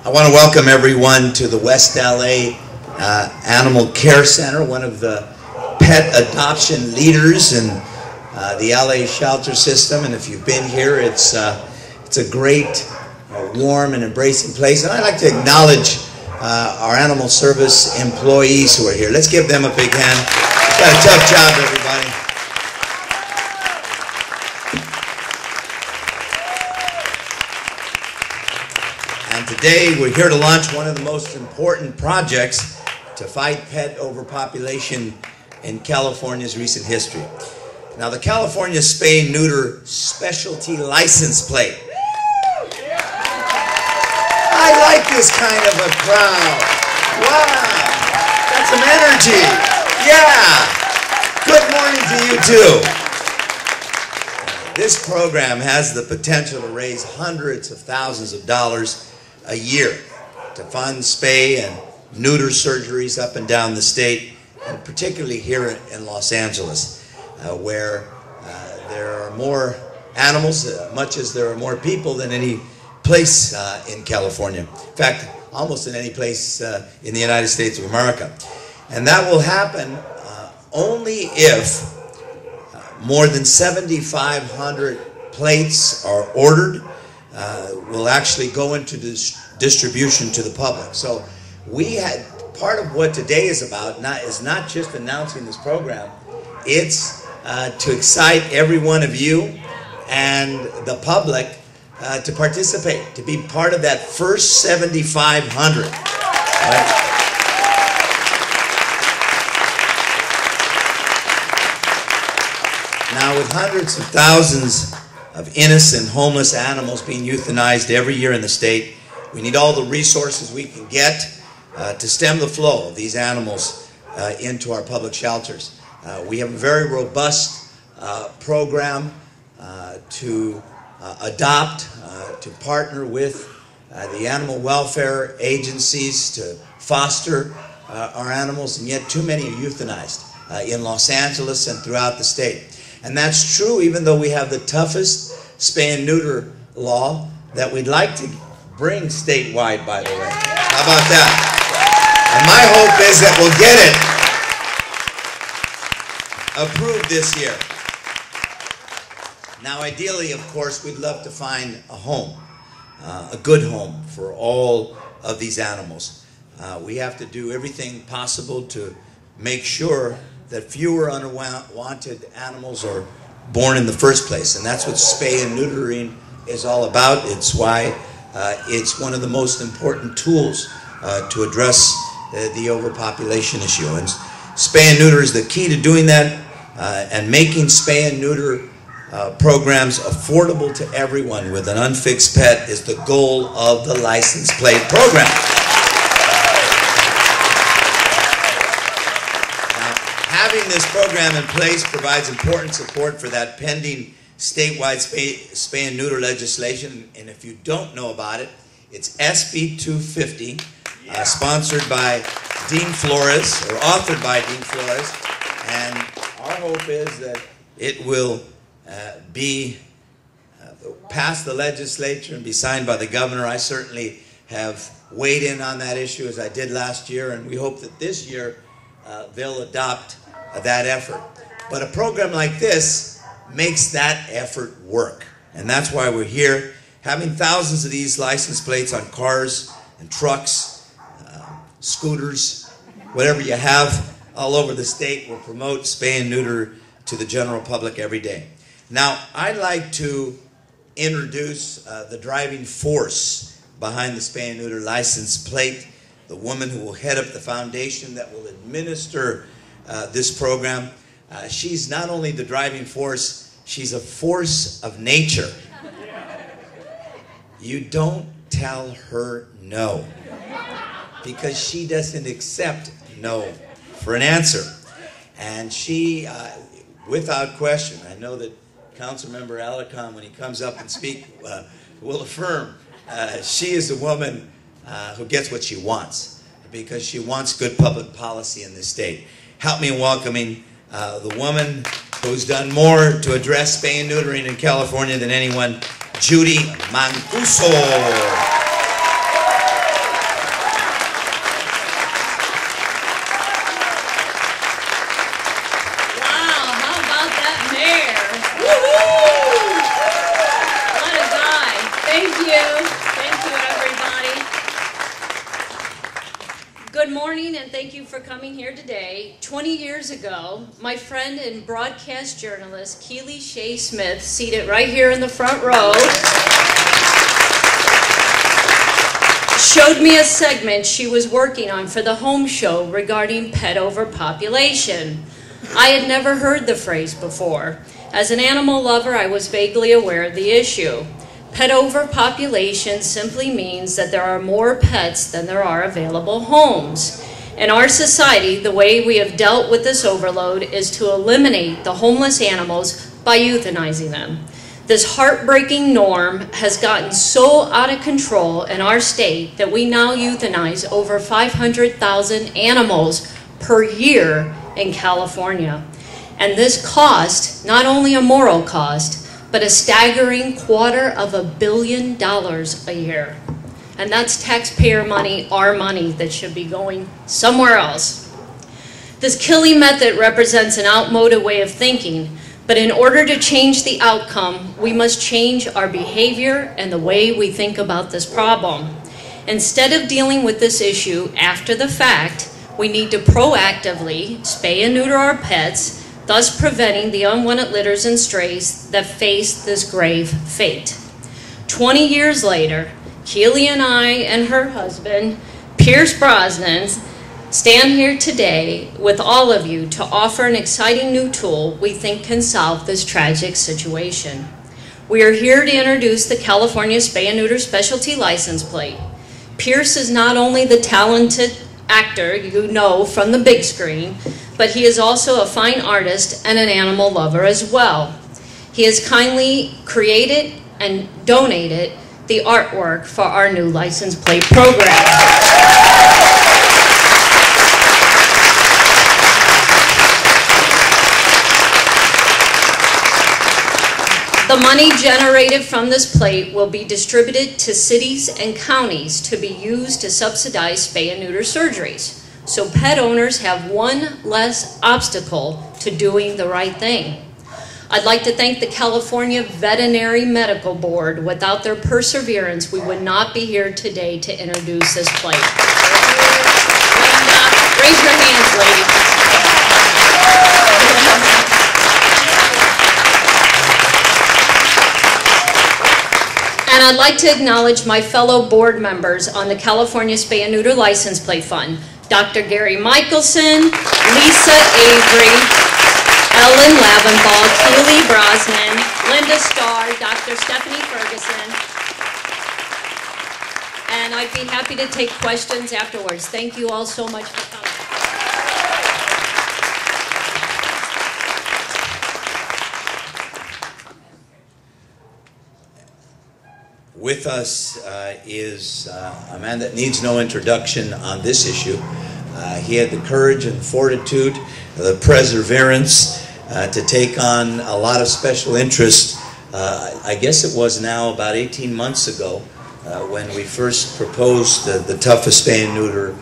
I want to welcome everyone to the West LA Animal Care Center, one of the pet adoption leaders in the LA shelter system. And if you've been here, it's a great, warm and embracing place. And I'd like to acknowledge our animal service employees who are here. Let's give them a big hand. You've got a tough job, everybody. And today we're here to launch one of the most important projects to fight pet overpopulation in California's recent history. Now, the California Spay Neuter specialty license plate. I like this kind of a crowd. Wow, got some energy. Yeah, good morning to you too. This program has the potential to raise hundreds of thousands of dollars a year to fund spay and neuter surgeries up and down the state, and particularly here in Los Angeles, where there are more animals, much as there are more people than any place in California. In fact, almost in any place in the United States of America. And that will happen only if more than 7,500 plates are ordered, will actually go into distribution to the public. So we had, part of what today is about is not just announcing this program, it's to excite every one of you and the public to participate, to be part of that first 7,500. Right? Now, with hundreds of thousands of innocent, homeless animals being euthanized every year in the state, we need all the resources we can get to stem the flow of these animals into our public shelters. We have a very robust program to adopt, to partner with the animal welfare agencies to foster our animals, and yet too many are euthanized in Los Angeles and throughout the state. And that's true even though we have the toughest spay and neuter law that we'd like to bring statewide, by the way. How about that? And my hope is that we'll get it approved this year. Now, ideally, of course, we'd love to find a home, a good home for all of these animals. We have to do everything possible to make sure that fewer unwanted animals are born in the first place. And that's what spay and neutering is all about. It's why it's one of the most important tools to address the overpopulation issue. And spay and neuter is the key to doing that, and making spay and neuter programs affordable to everyone with an unfixed pet is the goal of the license plate program. Now, having this program in place provides important support for that pending statewide spay and neuter legislation. And if you don't know about it, it's SB 250, sponsored by Dean Flores, or authored by Dean Flores. And our hope is that it will be pass the legislature and be signed by the governor. I certainly have weighed in on that issue as I did last year, and we hope that this year they'll adopt that effort. But a program like this makes that effort work, and that's why we're here. Having thousands of these license plates on cars and trucks, scooters, whatever you have all over the state will promote spay and neuter to the general public every day. Now, I'd like to introduce the driving force behind the spay and neuter license plate, the woman who will head up the foundation that will administer this program. She's not only the driving force, she's a force of nature. You don't tell her no, because she doesn't accept no for an answer. And she, without question, I know that Councilmember Alarcon, when he comes up and speaks, will affirm she is a woman who gets what she wants, because she wants good public policy in this state. Help me in welcoming the woman who's done more to address spay and neutering in California than anyone, Judy Mancuso. morning, and thank you for coming here today. 20 years ago, my friend and broadcast journalist, Keely Shea Smith, seated right here in the front row, showed me a segment she was working on for the home show regarding pet overpopulation. I had never heard the phrase before. As an animal lover, I was vaguely aware of the issue. Pet overpopulation simply means that there are more pets than there are available homes. In our society, the way we have dealt with this overload is to eliminate the homeless animals by euthanizing them. This heartbreaking norm has gotten so out of control in our state that we now euthanize over 500,000 animals per year in California. And this cost, not only a moral cost, but a staggering $250 million a year. And that's taxpayer money, our money, that should be going somewhere else. This killing method represents an outmoded way of thinking, but in order to change the outcome, we must change our behavior and the way we think about this problem. Instead of dealing with this issue after the fact, we need to proactively spay and neuter our pets, thus preventing the unwanted litters and strays that face this grave fate. 20 years later, Keely and I and her husband, Pierce Brosnan, stand here today with all of you to offer an exciting new tool we think can solve this tragic situation. We are here to introduce the California Spay and Neuter Specialty License Plate. Pierce is not only the talented actor you know from the big screen, but he is also a fine artist and an animal lover as well. He has kindly created and donated the artwork for our new license plate program. The money generated from this plate will be distributed to cities and counties to be used to subsidize spay and neuter surgeries, so pet owners have one less obstacle to doing the right thing. I'd like to thank the California Veterinary Medical Board. Without their perseverance, we would not be here today to introduce this plate. Raise your hands, ladies. And I'd like to acknowledge my fellow board members on the California Spay and Neuter License Plate Fund, Dr. Gary Michelson, Lisa Avery, Ellen Laventhal, Keely Brosnan, Linda Starr, Dr. Stephanie Ferguson, and I'd be happy to take questions afterwards. Thank you all so much for coming. With us is a man that needs no introduction on this issue. He had the courage and fortitude, the perseverance to take on a lot of special interest. I guess it was now about 18 months ago when we first proposed the toughest spay and neuter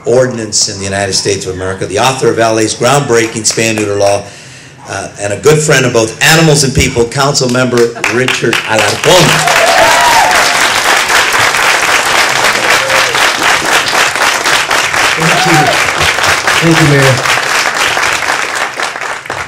ordinance in the United States of America. The author of LA's groundbreaking spay and neuter law, and a good friend of both animals and people, Council Member Richard Alarcón. Thank you, Mayor.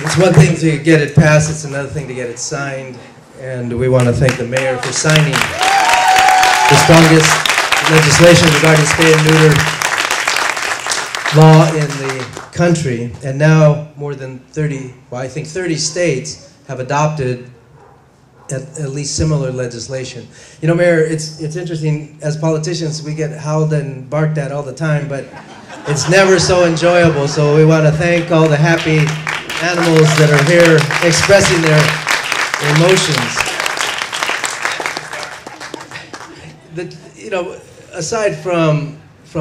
It's one thing to get it passed, it's another thing to get it signed, and we want to thank the Mayor for signing the strongest legislation regarding spay and neuter law in the country, and now more than 30, well, I think 30 states have adopted at least similar legislation. You know, Mayor, it's interesting, as politicians we get howled and barked at all the time, but it's never so enjoyable, so we want to thank all the happy animals that are here expressing their emotions. You know, aside from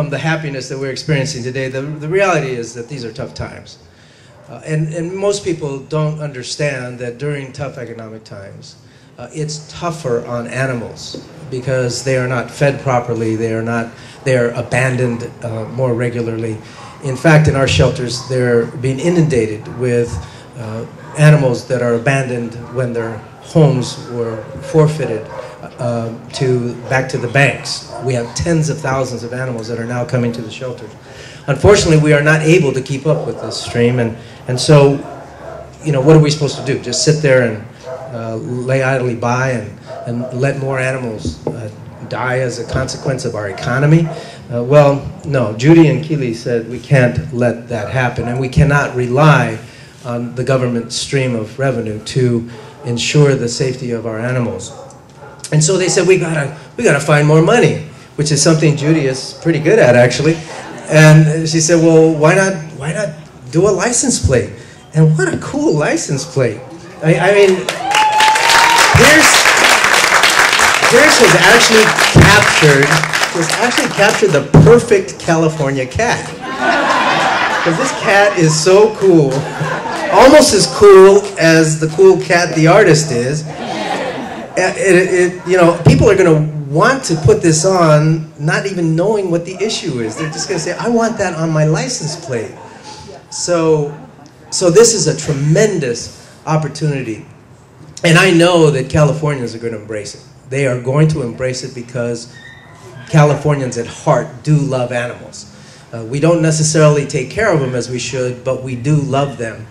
the happiness that we're experiencing today, the reality is that these are tough times. And most people don't understand that during tough economic times, it's tougher on animals because they are not fed properly, they are abandoned more regularly. In fact, in our shelters, they're being inundated with animals that are abandoned when they're homes were forfeited back to the banks. We have tens of thousands of animals that are now coming to the shelters. Unfortunately, we are not able to keep up with this stream, and so, you know, what are we supposed to do? Just sit there and lay idly by and let more animals die as a consequence of our economy? Well, no. Judy and Keely said we can't let that happen, and we cannot rely on the government stream of revenue to ensure the safety of our animals. And so they said we gotta find more money, which is something Judy is pretty good at, actually. And she said, well, why not do a license plate? And what a cool license plate! I mean, Pierce has actually captured the perfect California cat. Because this cat is so cool, almost as cool as the cool cat the artist is. You know, people are going to want to put this on not even knowing what the issue is. They're just going to say, I want that on my license plate. So this is a tremendous opportunity. And I know that Californians are going to embrace it. They are going to embrace it because Californians at heart do love animals. We don't necessarily take care of them as we should, but we do love them.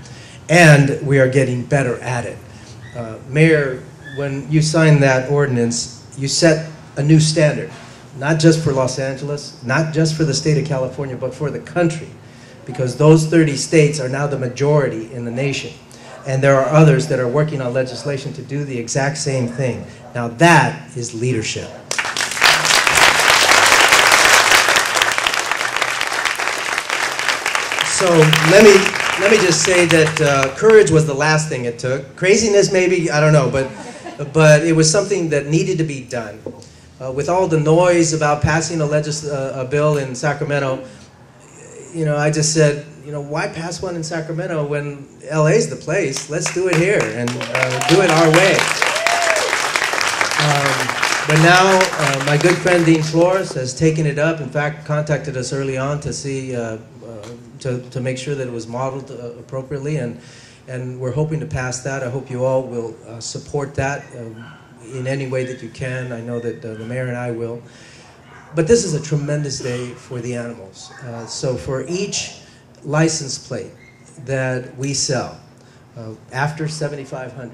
And we are getting better at it. Mayor, when you signed that ordinance, you set a new standard, not just for Los Angeles, not just for the state of California, but for the country, because those 30 states are now the majority in the nation. And there are others that are working on legislation to do the exact same thing. Now that is leadership. So let me just say that courage was the last thing it took. Craziness maybe, I don't know, but it was something that needed to be done. With all the noise about passing a bill in Sacramento, you know, I just said, you know, why pass one in Sacramento when LA's the place? Let's do it here and do it our way. But now my good friend Dean Flores has taken it up. In fact, contacted us early on to see, to make sure that it was modeled appropriately, and we're hoping to pass that. I hope you all will support that in any way that you can. I know that the mayor and I will. But this is a tremendous day for the animals. So for each license plate that we sell after 7,500,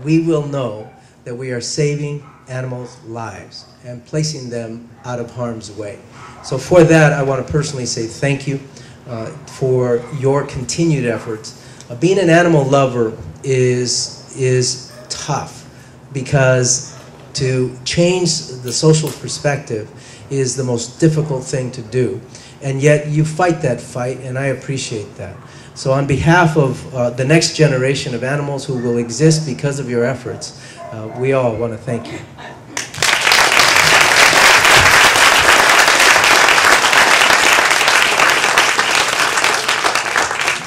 we will know that we are saving animals' lives and placing them out of harm's way. So for that, I want to personally say thank you for your continued efforts. Being an animal lover is tough, because to change the social perspective is the most difficult thing to do. And yet you fight that fight, and I appreciate that. So on behalf of the next generation of animals who will exist because of your efforts, we all want to thank you.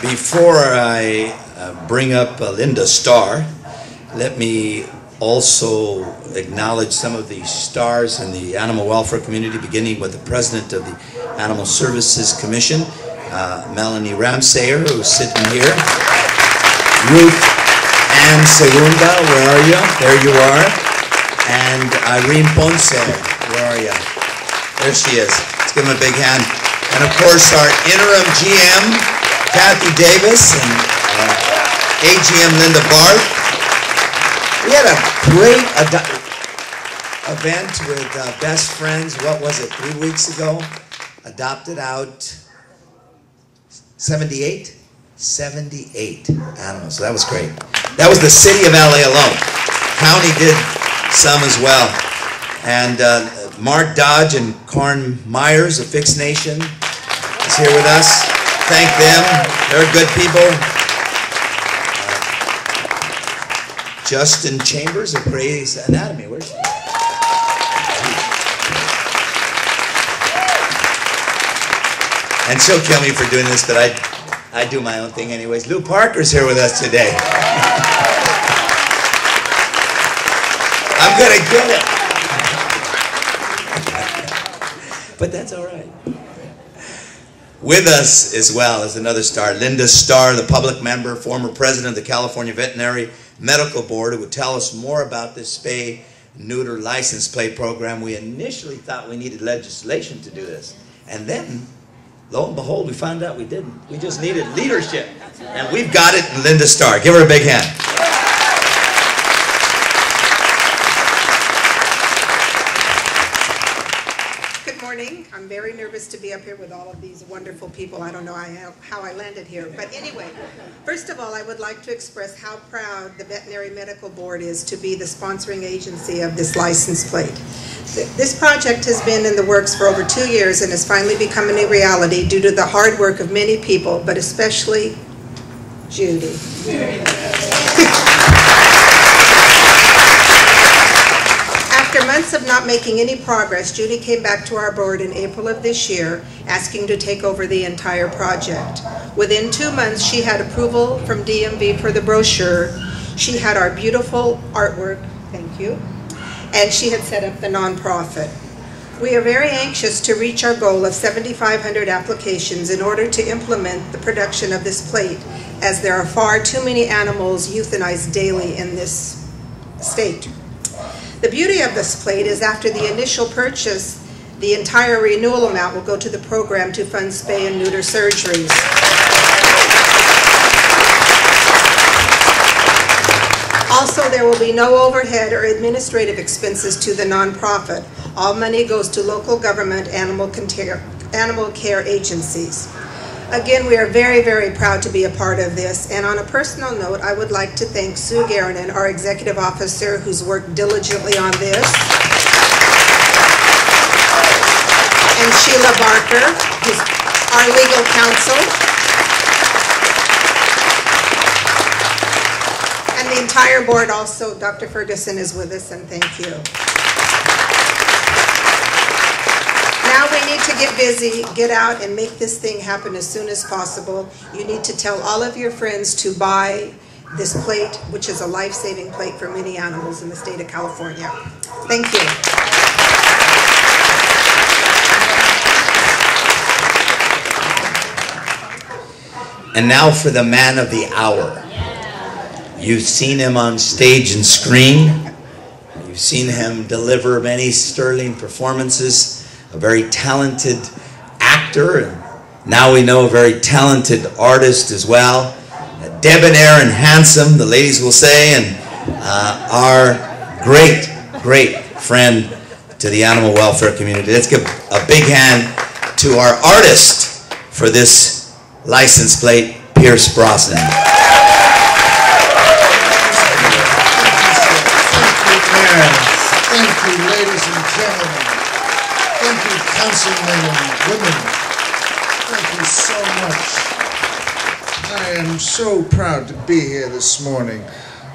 Before I bring up Linda Starr, let me also acknowledge some of the stars in the animal welfare community, beginning with the president of the Animal Services Commission, Melanie Ramsayer, who's sitting here. Ruth Ann Segunda, where are you? There you are. And Irene Ponce, where are you? There she is. Let's give them a big hand. And of course, our interim GM, Kathy Davis, and AGM Linda Barth. We had a great event with Best Friends, what was it, 3 weeks ago? Adopted out 78? 78 animals, so that was great. That was the city of LA alone. County did some as well. And Mark Dodge and Corn Myers of Fixed Nation is here with us. Thank them, they're good people. Justin Chambers of Gray's Anatomy. Where's he? And she'll kill me for doing this, but I do my own thing anyways. Lou Parker's here with us today. I'm gonna get it. But that's all right. With us as well is another star, Linda Starr, the public member, former president of the California Veterinary Medical Board, who would tell us more about this spay neuter license plate program. We initially thought we needed legislation to do this. And then, lo and behold, we found out we didn't. We just needed leadership. And we've got it in Linda Starr. Give her a big hand. Good morning. I'm very nervous to be up here with all of these wonderful people. I don't know how I landed here. But anyway, first of all, I would like to express how proud the Veterinary Medical Board is to be the sponsoring agency of this license plate. This project has been in the works for over 2 years and is finally becoming a reality due to the hard work of many people, but especially Judy. After months of not making any progress, Judy came back to our board in April of this year asking to take over the entire project. Within 2 months, she had approval from DMV for the brochure. She had our beautiful artwork, thank you, and she had set up the nonprofit. We are very anxious to reach our goal of 7,500 applications in order to implement the production of this plate, as there are far too many animals euthanized daily in this state. The beauty of this plate is after the initial purchase, the entire renewal amount will go to the program to fund spay and neuter surgeries. Also, there will be no overhead or administrative expenses to the nonprofit. All money goes to local government animal care agencies. Again, we are very, very proud to be a part of this. And on a personal note, I would like to thank Sue Garanon, our executive officer, who's worked diligently on this. And Sheila Barker, who's our legal counsel. And the entire board also. Dr. Ferguson is with us, and thank you. Now we need to get busy, get out, and make this thing happen as soon as possible. You need to tell all of your friends to buy this plate, which is a life-saving plate for many animals in the state of California. Thank you. And now for the man of the hour. You've seen him on stage and screen. You've seen him deliver many sterling performances. A very talented actor, and now we know a very talented artist as well. Debonair and handsome, the ladies will say, and our great, great friend to the animal welfare community. Let's give a big hand to our artist for this license plate, Pierce Brosnan. Thank you, ladies and gentlemen. Thank you, councilmen and women. Thank you so much. I am so proud to be here this morning,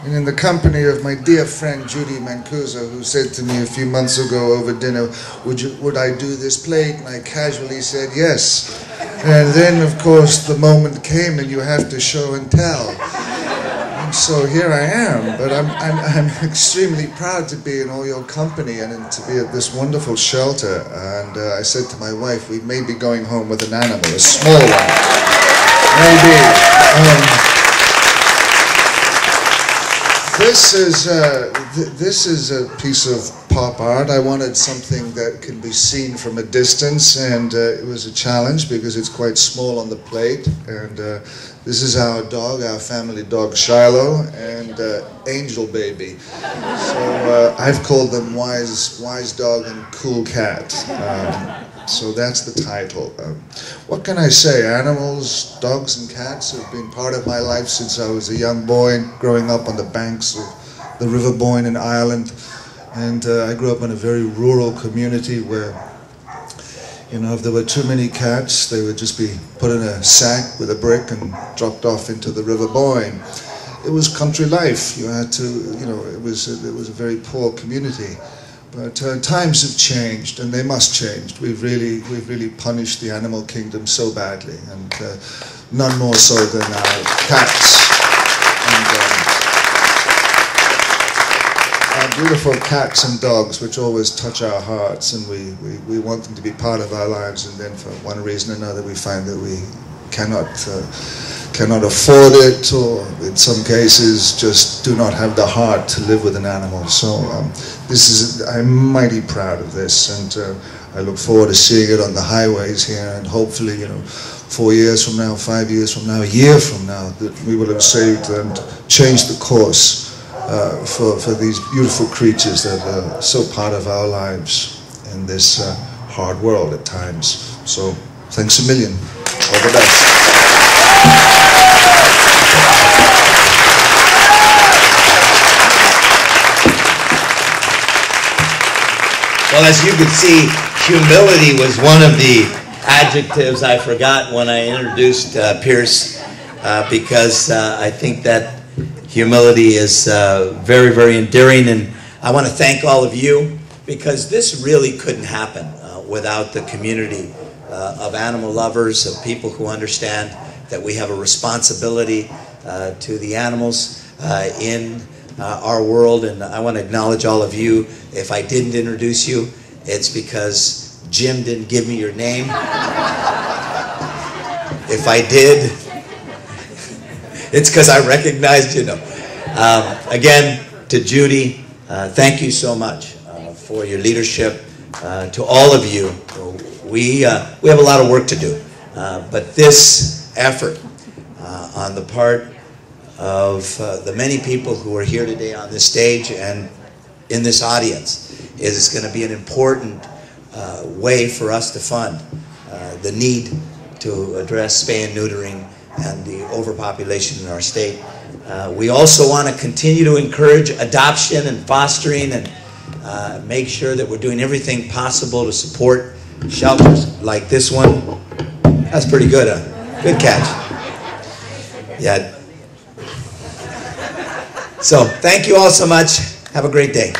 and in the company of my dear friend Judy Mancuso, who said to me a few months ago over dinner, would I do this plate? And I casually said yes. And then, of course, the moment came and you have to show and tell. So here I am, but I'm extremely proud to be in all your company and to be at this wonderful shelter. And I said to my wife, we may be going home with an animal, a small one, maybe. This is a piece of pop art. I wanted something that can be seen from a distance, and it was a challenge because it's quite small on the plate. And this is our dog, our family dog Shiloh, and Angel Baby. So I've called them Wise Dog and Cool Cat. So that's the title. What can I say? Animals, dogs and cats have been part of my life since I was a young boy, growing up on the banks of the River Boyne in Ireland. And I grew up in a very rural community where, you know, if there were too many cats, they would just be put in a sack with a brick and dropped off into the River Boyne. It was country life. You had to, you know, it was a very poor community. But times have changed, and they must change. We've really punished the animal kingdom so badly, and none more so than our cats. And, our beautiful cats and dogs, which always touch our hearts, and we want them to be part of our lives, and then for one reason or another we find that cannot afford it, or in some cases just do not have the heart to live with an animal. So I'm mighty proud of this, and I look forward to seeing it on the highways here, and hopefully, 4 years from now, 5 years from now, a year from now, that we will have saved and changed the course for these beautiful creatures that are so part of our lives in this hard world at times. So thanks a million. All the best. Well, as you can see, humility was one of the adjectives I forgot when I introduced Pierce, because I think that humility is very, very endearing, and I want to thank all of you, because this really couldn't happen without the community of animal lovers, of people who understand that we have a responsibility to the animals in our world. And I want to acknowledge all of you. If I didn't introduce you, it's because Jim didn't give me your name. If I did, it's because I recognized you. Again, to Judy, thank you so much for your leadership. To all of you, we have a lot of work to do, but this effort on the part of the many people who are here today on this stage and in this audience is going to be an important way for us to fund the need to address spay and neutering and the overpopulation in our state. We also want to continue to encourage adoption and fostering, and make sure that we're doing everything possible to support shelters like this one. That's pretty good, huh? Good catch. Yeah. So thank you all so much. Have a great day.